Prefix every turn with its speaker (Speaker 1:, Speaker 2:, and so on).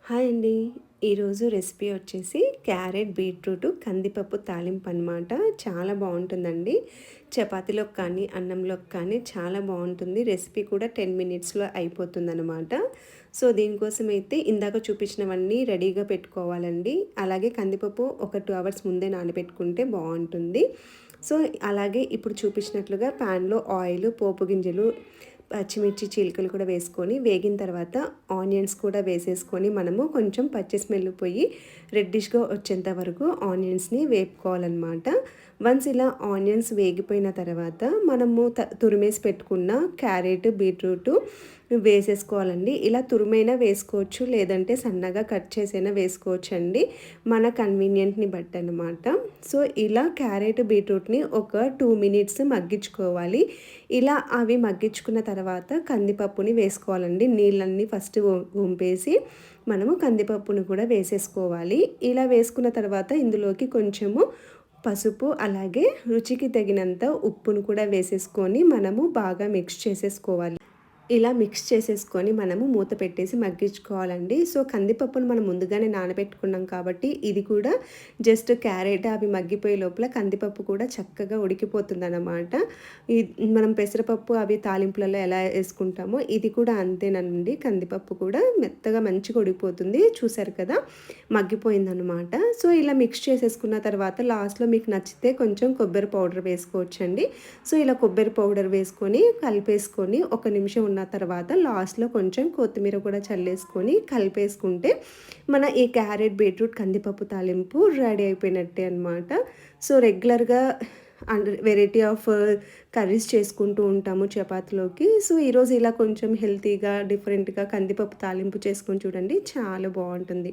Speaker 1: Hi అండి. ఈరోజు recipe వచ్చేసి క్యారెట్, బీట్రూట్, కందిపప్పు తాలింపు అనమాట. చాలా బావుంటుందండి. చపాతీలోకి కానీ, అన్నంలోకి కానీ చాలా బావుంటుంది. రెసిపీ కూడా 10 మినిట్స్‌లో అయిపోతుందనమాట. సో, దీనికోసమైతే ఇందాక చూపించినవన్నీ రెడీగా పెట్టుకోవాలండి. అలాగే కందిపప్పు ఒక 2 అవర్స్ ముందే నానబెట్టుకుంటే బావుంటుంది. సో, అలాగే ఇప్పుడు చూపించినట్లుగా ప్యాన్‌లో ఆయిలు, పోపు గింజలు, పచ్చిమిర్చి చీలికలు కూడా వేసుకొని వేగిన తర్వాత ఆనియన్స్ కూడా వేసేసుకొని మనము కొంచెం పచ్చి స్మెల్ పోయి రెడ్డిష్గా వచ్చేంత వరకు ఆనియన్స్ని వేపుకోవాలన్నమాట. వన్స్ ఇలా ఆనియన్స్ వేగిపోయిన తర్వాత మనము తురిమేసి పెట్టుకున్న క్యారెట్, బీట్రూట్ వేసేసుకోవాలండి. ఇలా తురిమైనా వేసుకోవచ్చు, లేదంటే సన్నగా కట్ చేసైనా వేసుకోవచ్చు అండి, మన కన్వీనియంట్ని బట్టి అనమాట. సో ఇలా క్యారెట్, బీట్రూట్ని ఒక 2 మినిట్స్ మగ్గించుకోవాలి. ఇలా అవి మగ్గించుకున్న తర్వాత కందిపప్పుని వేసుకోవాలండి. నీళ్ళన్నీ ఫస్ట్ వంపేసి మనము కందిపప్పును కూడా వేసేసుకోవాలి. ఇలా వేసుకున్న తర్వాత ఇందులోకి కొంచెము పసుపు, అలాగే రుచికి తగినంత ఉప్పును కూడా వేసేసుకొని మనము బాగా మిక్స్ చేసేసుకోవాలి. ఇలా మిక్స్ చేసేసుకొని మనము మూత పెట్టేసి మగ్గించుకోవాలండి. సో కందిపప్పును మనం ముందుగానే నానబెట్టుకున్నాం కాబట్టి ఇది కూడా జస్ట్ క్యారెట్ అవి మగ్గిపోయే లోపల కందిపప్పు కూడా చక్కగా ఉడికిపోతుందన్నమాట. మనం పెసరపప్పు అవి తాలింపులలో ఎలా వేసుకుంటామో ఇది కూడా అంతేనండి. కందిపప్పు కూడా మెత్తగా మంచిగా ఉడికిపోతుంది. చూసారు కదా, మగ్గిపోయిందనమాట. సో ఇలా మిక్స్ చేసేసుకున్న తర్వాత లాస్ట్లో మీకు నచ్చితే కొంచెం కొబ్బరి పౌడర్ వేసుకోవచ్చండి. సో ఇలా కొబ్బరి పౌడర్ వేసుకొని కలిపేసుకొని ఒక నిమిషం ఉన్న తర్వాత లాస్ట్లో కొంచెం కొత్తిమీర కూడా చల్లేసుకొని కలిపేసుకుంటే మన ఈ క్యారెట్, బీట్రూట్, కందిపప్పు తాలింపు రెడీ అయిపోయినట్టే అనమాట. సో రెగ్యులర్గా అండ్ వెరైటీ ఆఫ్ కర్రీస్ చేసుకుంటూ ఉంటాము చపాతీలోకి. సో ఈరోజు ఇలా కొంచెం హెల్తీగా, డిఫరెంట్గా కందిపప్పు తాలింపు చేసుకొని చూడండి, చాలా బాగుంటుంది.